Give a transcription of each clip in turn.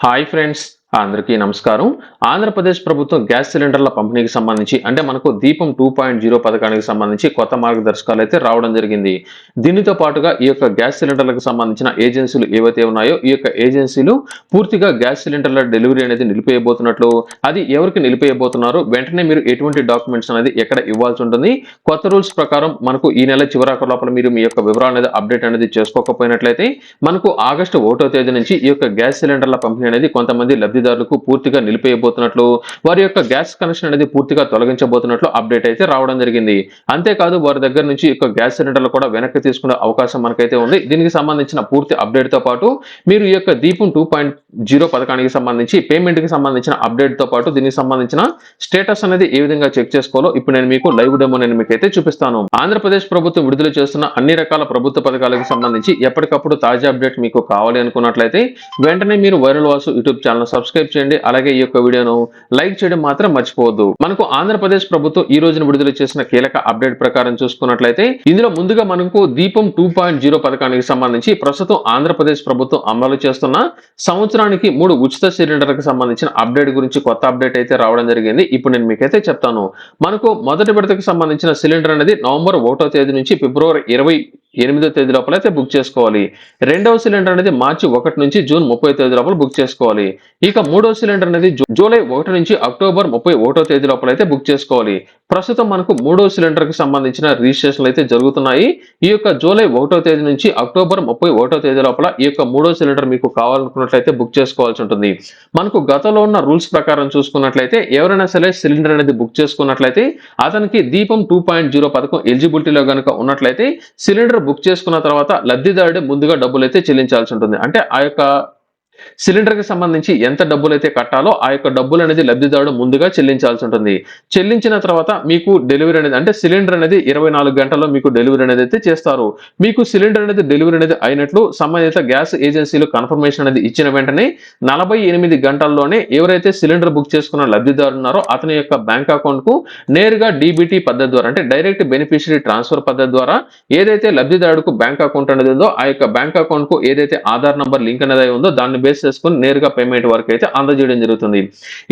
Hi friends, అందరికీ నమస్కారం. ఆంధ్రప్రదేశ్ ప్రభుత్వం గ్యాస్ సిలిండర్ల పంపిణీకి సంబంధించి అంటే మనకు దీపం 2.0 పథకానికి సంబంధించి కొత్త మార్గదర్శకాలు అయితే రావడం జరిగింది. దీనితో పాటుగా ఈ యొక్క గ్యాస్ సిలిండర్లకు సంబంధించిన ఏజెన్సీలు ఏవైతే ఉన్నాయో ఈ యొక్క ఏజెన్సీలు పూర్తిగా గ్యాస్ సిలిండర్ల డెలివరీ అనేది నిలిపేయబోతున్నట్లు, అది ఎవరికి నిలిపేయబోతున్నారు, వెంటనే మీరు ఎటువంటి డాక్యుమెంట్స్ అనేది ఎక్కడ ఇవ్వాల్సి ఉంటుంది, కొత్త రూల్స్ ప్రకారం మనకు ఈ నెల చివరాఖరు లోపల మీరు మీ యొక్క వివరాలు అనేది అప్డేట్ అనేది చేసుకోకపోయినట్లయితే మనకు ఆగస్టు 1వ తేదీ నుంచి ఈ యొక్క గ్యాస్ సిలిండర్ల పంపిణీ అనేది కొంతమంది లబ్ధిదారులకు పూర్తిగా నిలిపేయబోతున్నట్లు, వారి యొక్క గ్యాస్ కనెక్షన్ అనేది పూర్తిగా తొలగించబోతున్నట్లు అప్డేట్ అయితే రావడం జరిగింది. అంతేకాదు వారి దగ్గర నుంచి ఈ యొక్క గ్యాస్ సిలిండర్లు కూడా వెనక్కి తీసుకునే అవకాశం మనకైతే ఉంది. దీనికి సంబంధించిన పూర్తి అప్డేట్ తో పాటు మీరు ఈ యొక్క దీపం 2.0 పథకానికి సంబంధించి పేమెంట్ కి సంబంధించిన అప్డేట్ తో పాటు దీనికి సంబంధించిన స్టేటస్ అనేది ఏ విధంగా చెక్ చేసుకోవాలో ఇప్పుడు నేను మీకు లైవ్ డెమో నేను మీకైతే చూపిస్తాను. ఆంధ్రప్రదేశ్ ప్రభుత్వం విడుదల చేస్తున్న అన్ని రకాల ప్రభుత్వ పథకాలకు సంబంధించి ఎప్పటికప్పుడు తాజా అప్డేట్ మీకు కావాలి అనుకున్నట్లయితే వెంటనే మీరు viral Vasu YouTube channel subscribe చేయండి. అలాగే ఈ యొక్క వీడియోను లైక్ చేయడం మాత్రం మర్చిపోవద్దు. మనకు ఆంధ్రప్రదేశ్ ప్రభుత్వం ఈ రోజున విడుదల చేసిన కీలక అప్డేట్ ప్రకారం చూసుకున్నట్లయితే ఇందులో ముందుగా మనకు దీపం 2.0 పథకానికి సంబంధించి ప్రస్తుతం ఆంధ్రప్రదేశ్ ప్రభుత్వం అమలు చేస్తున్న సంవత్సరానికి 3 ఉచిత సిలిండర్లకు సంబంధించిన అప్డేట్ గురించి కొత్త అప్డేట్ అయితే రావడం జరిగింది. ఇప్పుడు నేను మీకైతే చెప్తాను. మనకు మొదటి విడతకు సంబంధించిన సిలిండర్ అనేది నవంబర్ 1వ తేదీ నుంచి ఫిబ్రవరి 28వ తేదీ లోపల అయితే బుక్ చేసుకోవాలి. రెండవ సిలిండర్ అనేది మార్చి 1 నుంచి జూన్ 30వ తేదీ లోపల బుక్ చేసుకోవాలి. ఇక మూడవ సిలిండర్ అనేది జూలై 1 నుంచి అక్టోబర్ 31వ తేదీ లోపల అయితే బుక్ చేసుకోవాలి. ప్రస్తుతం మనకు మూడవ సిలిండర్ కి సంబంధించిన రిజిస్ట్రేషన్లు అయితే జరుగుతున్నాయి. ఈ యొక్క జూలై 1వ తేదీ నుంచి అక్టోబర్ 31వ తేదీ లోపల ఈ యొక్క మూడో సిలిండర్ మీకు కావాలనుకున్నట్లయితే బుక్ చేసుకోవాల్సి ఉంటుంది. మనకు గతంలో ఉన్న రూల్స్ ప్రకారం చూసుకున్నట్లయితే ఎవరైనా సరే సిలిండర్ అనేది బుక్ చేసుకున్నట్లయితే అతనికి దీపం 2.0 పథకం ఎలిజిబిలిటీలో కనుక ఉన్నట్లయితే సిలిండర్ బుక్ చేసుకున్న తర్వాత లబ్ధిదారుడే ముందుగా డబ్బులు అయితే చెల్లించాల్సి ఉంటుంది. అంటే ఆ యొక్క సిలిండర్ కి సంబంధించి ఎంత డబ్బులు అయితే కట్టాలో ఆ యొక్క డబ్బులు అనేది లబ్ధిదారుడు ముందుగా చెల్లించాల్సి ఉంటుంది. చెల్లించిన తర్వాత మీకు డెలివరీ అనేది అంటే సిలిండర్ అనేది 24 గంటల్లో మీకు డెలివరీ అనేది అయితే చేస్తారు. మీకు సిలిండర్ అనేది డెలివరీ అనేది అయినట్లు సంబంధిత గ్యాస్ ఏజెన్సీలు కన్ఫర్మేషన్ అనేది ఇచ్చిన వెంటనే 48 గంటల్లోనే ఎవరైతే సిలిండర్ బుక్ చేసుకున్న లబ్ధిదారు ఉన్నారో అతని యొక్క బ్యాంక్ అకౌంట్ కు నేరుగా డీబీటీ పద్ధతి ద్వారా అంటే డైరెక్ట్ బెనిఫిషియరీ ట్రాన్స్ఫర్ పద్ధతి ద్వారా ఏదైతే లబ్ధిదారుడుకు బ్యాంక్ అకౌంట్ అనేది ఉందో ఆ యొక్క బ్యాంక్ అకౌంట్ కు ఏదైతే ఆధార్ నంబర్ లింక్ అనేది ఉందో దాన్ని బేస్ చేసుకుని నేరుగా పేమెంట్ వరకు అయితే అందజేయడం జరుగుతుంది.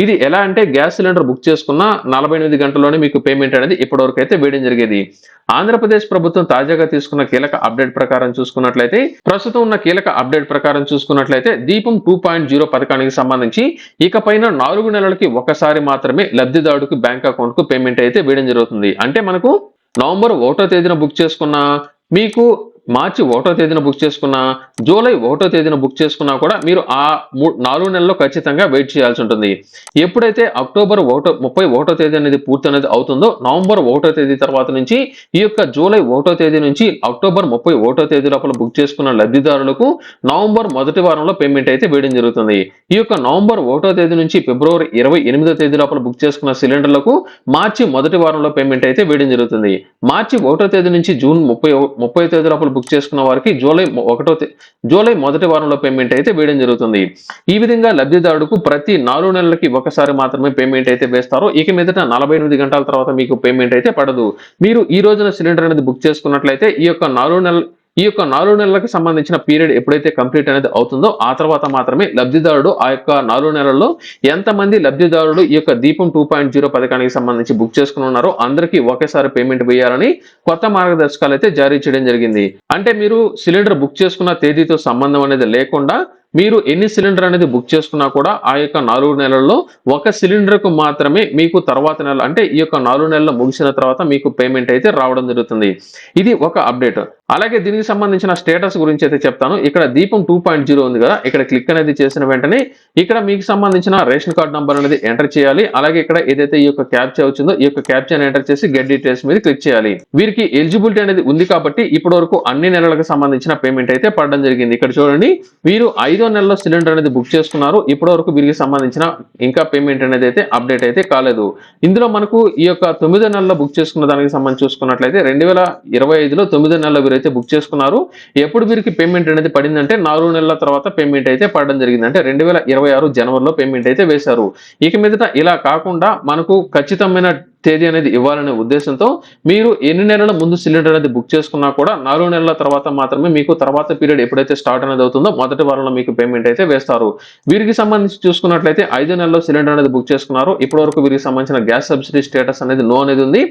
ఇది ఎలా అంటే గ్యాస్ సిలిండర్ బుక్ చేసుకున్న 48 గంటల్లోనే మీకు పేమెంట్ అనేది ఇప్పటివరకు అయితే వేయడం జరిగేది. ఆంధ్రప్రదేశ్ ప్రభుత్వం తాజాగా తీసుకున్న కీలక అప్డేట్ ప్రకారం చూసుకున్నట్లయితే ప్రస్తుతం ఉన్న కీలక అప్డేట్ ప్రకారం చూసుకున్నట్లయితే దీపం 2.0 పథకానికి సంబంధించి ఇకపైన 4 నెలలకి ఒకసారి మాత్రమే లబ్ధిదారుడికి బ్యాంక్ అకౌంట్ కు పేమెంట్ అయితే వేయడం జరుగుతుంది. అంటే మనకు నవంబర్ 1వ తేదీన బుక్ చేసుకున్న మీకు మార్చి 1వ తేదీన బుక్ చేసుకున్నా జూలై 1వ తేదీన బుక్ చేసుకున్నా కూడా మీరు ఆ 4 నెలల్లో ఖచ్చితంగా వెయిట్ చేయాల్సి ఉంటుంది. ఎప్పుడైతే అక్టోబర్ 31వ తేదీ అనేది పూర్తి అనేది అవుతుందో నవంబర్ 1వ తేదీ తర్వాత నుంచి ఈ యొక్క జూలై 1వ తేదీ నుంచి అక్టోబర్ 31వ తేదీ లోపల బుక్ చేసుకున్న లబ్ధిదారులకు నవంబర్ మొదటి వారంలో పేమెంట్ అయితే వేయడం జరుగుతుంది. ఈ యొక్క నవంబర్ 1వ తేదీ నుంచి ఫిబ్రవరి 28వ తేదీ లోపల బుక్ చేసుకున్న సిలిండర్లకు మార్చి మొదటి వారంలో పేమెంట్ అయితే వేయడం జరుగుతుంది. మార్చి 1వ తేదీ నుంచి జూన్ 30వ తేదీ లోపల బుక్ చేసుకున్న వారికి జూలై మొదటి వారంలో పేమెంట్ అయితే వేయడం జరుగుతుంది. ఈ విధంగా లబ్ధిదారుడుకు ప్రతి 4 నెలలకి ఒకసారి మాత్రమే పేమెంట్ అయితే వేస్తారు. ఇక మీదట 48 గంటల తర్వాత మీకు పేమెంట్ అయితే పడదు. మీరు ఈ రోజున సిలిండర్ అనేది బుక్ చేసుకున్నట్లయితే ఈ యొక్క 4 నెలలకు సంబంధించిన పీరియడ్ ఎప్పుడైతే కంప్లీట్ అనేది అవుతుందో ఆ తర్వాత మాత్రమే లబ్ధిదారుడు ఆ యొక్క 4 నెలల్లో ఎంతమంది లబ్ధిదారులు ఈ యొక్క దీపం 2.0 పథకానికి సంబంధించి బుక్ చేసుకుని ఉన్నారో అందరికీ ఒకేసారి పేమెంట్ వేయాలని కొత్త మార్గదర్శకాలు అయితే జారీ చేయడం జరిగింది. అంటే మీరు సిలిండర్ బుక్ చేసుకున్న తేదీతో సంబంధం అనేది లేకుండా మీరు ఎన్ని సిలిండర్ అనేది బుక్ చేసుకున్నా కూడా ఆ యొక్క 4 నెలల్లో ఒక సిలిండర్ కు మాత్రమే మీకు తర్వాత నెల అంటే ఈ యొక్క 4 నెలలు ముగిసిన తర్వాత మీకు పేమెంట్ అయితే రావడం జరుగుతుంది. ఇది ఒక అప్డేట్. అలాగే దీనికి సంబంధించిన స్టేటస్ గురించి అయితే చెప్తాను. ఇక్కడ దీపం 2.0 ఉంది కదా, ఇక్కడ క్లిక్ అనేది చేసిన వెంటనే ఇక్కడ మీకు సంబంధించిన రేషన్ కార్డ్ నంబర్ అనేది ఎంటర్ చేయాలి. అలాగే ఇక్కడ ఏదైతే ఈ యొక్క క్యాప్చా వచ్చిందో ఈ యొక్క క్యాప్చాని ఎంటర్ చేసి గెట్ డీటెయిల్స్ మీద క్లిక్ చేయాలి. వీరికి ఎలిజిబిలిటీ అనేది ఉంది కాబట్టి ఇప్పటి వరకు అన్ని నెలలకు సంబంధించిన పేమెంట్ అయితే పడడం జరిగింది. ఇక్కడ చూడండి, వీరు 5వ నెలలో సిలిండర్ అనేది బుక్ చేసుకున్నారు. ఇప్పటి వరకు వీరికి సంబంధించిన ఇంకా పేమెంట్ అనేది అయితే అప్డేట్ అయితే కాలేదు. ఇందులో మనకు ఈ యొక్క 9వ నెలలో బుక్ చేసుకున్న దానికి సంబంధించి చూసుకున్నట్లయితే 2025లో 9వ నెలలో వీరైతే బుక్ చేసుకున్నారు. ఎప్పుడు వీరికి పేమెంట్ అనేది పడిందంటే 4 నెలల తర్వాత పేమెంట్ అయితే పడడం జరిగింది. అంటే 2026 జనవరిలో పేమెంట్ అయితే వేశారు. ఇక మీదట ఇలా కాకుండా మనకు ఖచ్చితమైన తేదీ అనేది ఇవ్వాలనే ఉద్దేశంతో మీరు ఎన్ని నెలల ముందు సిలిండర్ అనేది బుక్ చేసుకున్నా కూడా 4 నెలల తర్వాత మాత్రమే మీకు తర్వాత పీరియడ్ ఎప్పుడైతే స్టార్ట్ అనేది అవుతుందో మొదటి వారంలో మీకు పేమెంట్ అయితే వేస్తారు. వీరికి సంబంధించి చూసుకున్నట్లయితే 5 నెలల్లో సిలిండర్ అనేది బుక్ చేసుకున్నారు. ఇప్పటివరకు వీరికి సంబంధించిన గ్యాస్ సబ్సిడీ స్టేటస్ అనేది నో అనేది ఉంది.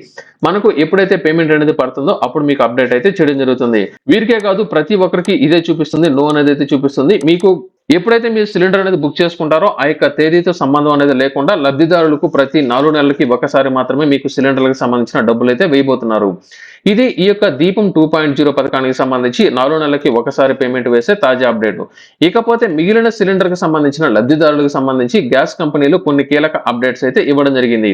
మనకు ఎప్పుడైతే పేమెంట్ అనేది పడుతుందో అప్పుడు మీకు అప్డేట్ అయితే చేయడం జరుగుతుంది. వీరికే కాదు ప్రతి ఒక్కరికి ఇదే చూపిస్తుంది, నో అనేది అయితే చూపిస్తుంది. మీకు ఎప్పుడైతే మీరు సిలిండర్ అనేది బుక్ చేసుకుంటారో ఆ యొక్క తేదీతో సంబంధం అనేది లేకుండా లబ్ధిదారులకు ప్రతి 4 నెలలకి ఒకసారి మాత్రమే మీకు సిలిండర్లకు సంబంధించిన డబ్బులు అయితే వేయబోతున్నారు. ఇది ఈ యొక్క దీపం 2.0 పథకానికి సంబంధించి 4 నెలలకి ఒకసారి పేమెంట్ వేసే తాజా అప్డేట్. ఇకపోతే మిగిలిన సిలిండర్ కు సంబంధించిన లబ్ధిదారులకు సంబంధించి గ్యాస్ కంపెనీలు కొన్ని కీలక అప్డేట్స్ అయితే ఇవ్వడం జరిగింది.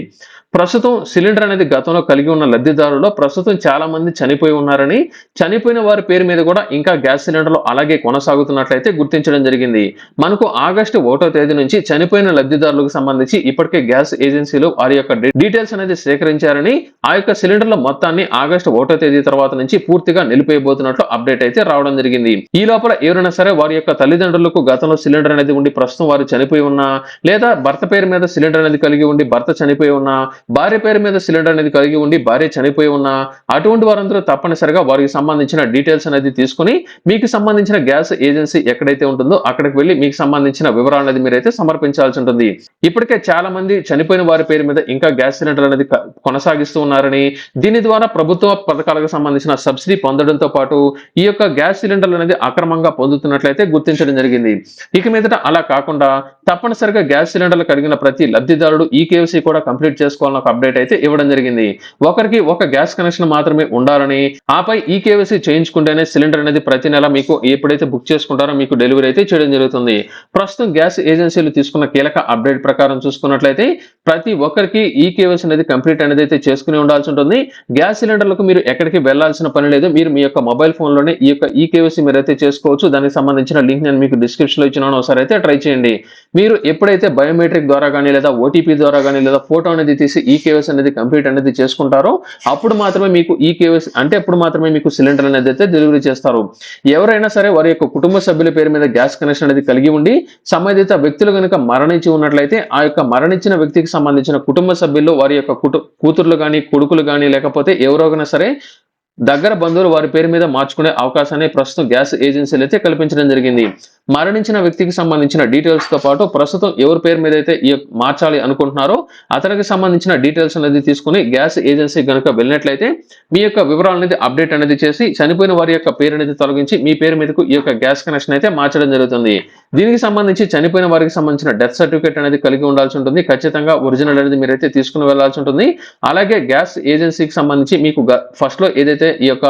ప్రస్తుతం సిలిండర్ అనేది గతంలో కలిగి ఉన్న లబ్ధిదారుల్లో ప్రస్తుతం చాలా మంది చనిపోయి ఉన్నారని, చనిపోయిన వారి పేరు మీద కూడా ఇంకా గ్యాస్ సిలిండర్లు అలాగే కొనసాగుతున్నట్లయితే గుర్తించడం జరిగింది. మనకు ఆగస్టు 1వ తేదీ నుంచి చనిపోయిన లబ్ధిదారులకు సంబంధించి ఇప్పటికే గ్యాస్ ఏజెన్సీలు వారి యొక్క డీటెయిల్స్ అనేది సేకరించారని, ఆ యొక్క సిలిండర్ల మొత్తాన్ని ఆగస్టు 1వ తేదీ తర్వాత నుంచి పూర్తిగా నిలిపేయబోతున్నట్లు అప్డేట్ అయితే రావడం జరిగింది. ఈ లోపల ఎవరైనా సరే వారి యొక్క తల్లిదండ్రులకు గతంలో సిలిండర్ అనేది ఉండి ప్రస్తుతం వారు చనిపోయి ఉన్నా, లేదా భర్త పేరు మీద సిలిండర్ అనేది కలిగి ఉండి భర్త చనిపోయి ఉన్నా, భార్య పేరు మీద సిలిండర్ అనేది కలిగి ఉండి భార్య చనిపోయి ఉన్నా, అటువంటి వారందరూ తప్పనిసరిగా వారికి సంబంధించిన డీటెయిల్స్ అనేది తీసుకుని మీకు సంబంధించిన గ్యాస్ ఏజెన్సీ ఎక్కడైతే ఉంటుందో అక్కడికి వెళ్లి మీకు సంబంధించిన వివరాలు అనేది మీరైతే సమర్పించాల్సి ఉంటుంది. ఇప్పటికే చాలా మంది చనిపోయిన వారి పేరు మీద ఇంకా గ్యాస్ సిలిండర్ అనేది కొనసాగిస్తూ ఉన్నారని, దీని ద్వారా ప్రభుత్వ పథకాలకు సంబంధించిన సబ్సిడీ పొందడంతో పాటు ఈ యొక్క గ్యాస్ సిలిండర్లు అనేది అక్రమంగా పొందుతున్నట్లయితే గుర్తించడం జరిగింది. ఇక మీదట అలా కాకుండా తప్పనిసరిగా గ్యాస్ సిలిండర్లు కలిగిన ప్రతి లబ్ధిదారుడు ఈ కేవైసీ కూడా కంప్లీట్ చేసుకోవాలని ఒక అప్డేట్ అయితే ఇవ్వడం జరిగింది. ఒకరికి ఒక గ్యాస్ కనెక్షన్ మాత్రమే ఉండాలని, ఆపై ఈ కేవైసీ చేయించుకుంటేనే సిలిండర్ అనేది ప్రతి నెల మీకు ఎప్పుడైతే బుక్ చేసుకుంటారో మీకు డెలివరీ అయితే చేయడం జరుగుతుంది. ప్రస్తుతం గ్యాస్ ఏజెన్సీలు తీసుకున్న కీలక అప్డేట్ ప్రకారం చూసుకున్నట్లయితే ప్రతి ఒక్కరికి ఈ కేవైసీ అనేది కంప్లీట్ అనేది అయితే చేసుకుని ఉండాల్సి ఉంటుంది. గ్యాస్ సిలిండర్లకు మీరు ఎక్కడికి వెళ్లాల్సిన పని లేదు. మీరు మీ యొక్క మొబైల్ ఫోన్ లోనే ఈ యొక్క ఈ కేవైసీ మీరు అయితే చేసుకోవచ్చు. దానికి సంబంధించిన లింక్ నేను మీకు డిస్క్రిప్షన్ లో ఇచ్చినాను, ఒకసారి అయితే ట్రై చేయండి. మీరు ఎప్పుడైతే బయోమెట్రిక్ ద్వారా కానీ లేదా ఓటీపీ ద్వారా కానీ లేదా ఫోటో అనేది తీసి ఈ కేవైసీ అనేది కంప్లీట్ అనేది చేసుకుంటారో అప్పుడు మాత్రమే మీకు ఈ కేవైసీ అంటే అప్పుడు మాత్రమే మీకు సిలిండర్ అనేది అయితే డెలివరీ చేస్తారు. ఎవరైనా సరే వారి యొక్క కుటుంబ సభ్యుల పేరు మీద గ్యాస్ కనెక్షన్ అనేది కలిగి ఉండి సంబంధిత వ్యక్తులు కనుక మరణించి ఉన్నట్లయితే ఆ యొక్క మరణించిన వ్యక్తికి సంబంధించిన కుటుంబ సభ్యుల్లో వారి యొక్క కూతుర్లు కానీ కొడుకులు కానీ లేకపోతే ఎవరైనా సరే దగ్గర బంధువులు వారి పేరు మీద మార్చుకునే అవకాశాన్ని ప్రస్తుతం గ్యాస్ ఏజెన్సీలు అయితే కల్పించడం జరిగింది. మరణించిన వ్యక్తికి సంబంధించిన డీటెయిల్స్ తో పాటు ప్రస్తుతం ఎవరి పేరు మీద అయితే మార్చాలి అనుకుంటున్నారో అతనికి సంబంధించిన డీటెయిల్స్ అనేది తీసుకుని గ్యాస్ ఏజెన్సీ కనుక వెళ్ళినట్లయితే మీ యొక్క వివరాలు అనేది అప్డేట్ అనేది చేసి చనిపోయిన వారి యొక్క పేరు అనేది తొలగించి మీ పేరు మీదకు ఈ యొక్క గ్యాస్ కనెక్షన్ అయితే మార్చడం జరుగుతుంది. దీనికి సంబంధించి చనిపోయిన వారికి సంబంధించిన డెత్ సర్టిఫికేట్ అనేది కలిగి ఉండాల్సి ఉంటుంది. ఖచ్చితంగా ఒరిజినల్ అనేది మీరైతే తీసుకుని వెళ్లాల్సి ఉంటుంది. అలాగే గ్యాస్ ఏజెన్సీకి సంబంధించి మీకు ఫస్ట్ లో ఏదైతే ఈ యొక్క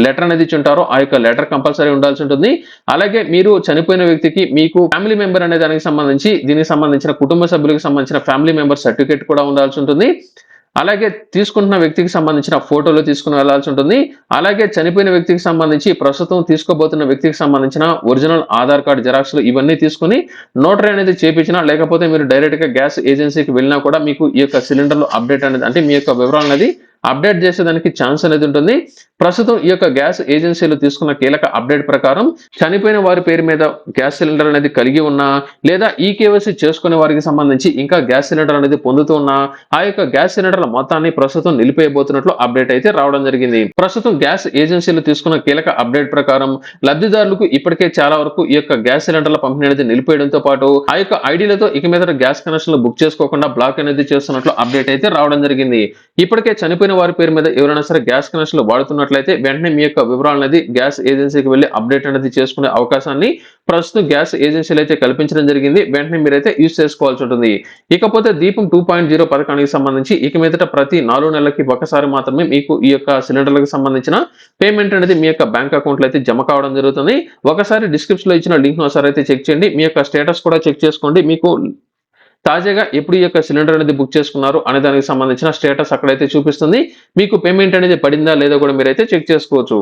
లెటర్ అనేది ఇచ్చుంటారో ఆ యొక్క లెటర్ కంపల్సరీ ఉండాల్సి ఉంటుంది. అలాగే మీరు చనిపోయిన వ్యక్తికి మీకు ఫ్యామిలీ మెంబర్ అనే దానికి సంబంధించి దీనికి సంబంధించిన కుటుంబ సభ్యులకు సంబంధించిన ఫ్యామిలీ మెంబర్ సర్టిఫికేట్ కూడా ఉండాల్సి ఉంటుంది. అలాగే తీసుకుంటున్న వ్యక్తికి సంబంధించిన ఫోటోలు తీసుకుని వెళ్లాల్సి ఉంటుంది. అలాగే చనిపోయిన వ్యక్తికి సంబంధించి ప్రస్తుతం తీసుకోబోతున్న వ్యక్తికి సంబంధించిన ఒరిజినల్ ఆధార్ కార్డు జెరాక్స్లు ఇవన్నీ తీసుకుని నోటరీ అనేది చేపించినా లేకపోతే మీరు డైరెక్ట్ గా గ్యాస్ ఏజెన్సీకి వెళ్ళినా కూడా మీకు ఈ యొక్క సిలిండర్లు అప్డేట్ అనేది అంటే మీ యొక్క వివరాలు అనేది అప్డేట్ చేసేదానికి ఛాన్స్ అనేది ఉంటుంది. ప్రస్తుతం ఈ యొక్క గ్యాస్ ఏజెన్సీలు తీసుకున్న కీలక అప్డేట్ ప్రకారం చనిపోయిన వారి పేరు మీద గ్యాస్ సిలిండర్ అనేది కలిగి ఉన్నా లేదా ఈ కేవైసీ చేసుకునే వారికి సంబంధించి ఇంకా గ్యాస్ సిలిండర్ అనేది పొందుతూ ఉన్నా ఆ యొక్క గ్యాస్ సిలిండర్ల మొత్తాన్ని ప్రస్తుతం నిలిపేయబోతున్నట్లు అప్డేట్ అయితే రావడం జరిగింది. ప్రస్తుతం గ్యాస్ ఏజెన్సీలు తీసుకున్న కీలక అప్డేట్ ప్రకారం లబ్ధిదారులకు ఇప్పటికే చాలా వరకు ఈ యొక్క గ్యాస్ సిలిండర్ల పంపిణీ అనేది నిలిపేయడంతో పాటు ఆ యొక్క ఐడీలతో ఇక మీద గ్యాస్ కనెక్షన్లు బుక్ చేసుకోకుండా బ్లాక్ అనేది చేస్తున్నట్లు అప్డేట్ అయితే రావడం జరిగింది. ఇప్పటికే చనిపోయిన వారి పేరు మీద ఎవరైనా సరే గ్యాస్ కనెక్షన్లు వాడుతున్నట్లయితే వెంటనే మీ యొక్క వివరాలు అనేది గ్యాస్ ఏజెన్సీకి వెళ్ళి అప్డేట్ అనేది చేసుకునే అవకాశాన్ని ప్రస్తుతం గ్యాస్ ఏజెన్సీలు అయితే కల్పించడం జరిగింది. వెంటనే మీరైతే యూజ్ చేసుకోవాల్సి ఉంటుంది. ఇకపోతే దీపం 2.0 పథకానికి సంబంధించి ఇక మీదట ప్రతి 4 నెలలకి ఒకసారి మాత్రమే మీకు ఈ యొక్క సిలిండర్లకు సంబంధించిన పేమెంట్ అనేది మీ యొక్క బ్యాంక్ అకౌంట్ లో అయితే జమ కావడం జరుగుతుంది. ఒకసారి డిస్క్రిప్షన్ లో ఇచ్చిన లింక్ ను ఒకసారి అయితే చెక్ చేయండి. మీ యొక్క స్టేటస్ కూడా చెక్ చేసుకోండి. మీకు తాజాగా ఎప్పుడు ఈ యొక్క సిలిండర్ అనేది బుక్ చేసుకున్నారు అనే దానికి సంబంధించిన స్టేటస్ అక్కడైతే చూపిస్తుంది. మీకు పేమెంట్ అనేది పడిందా లేదో కూడా మీరైతే చెక్ చేసుకోవచ్చు.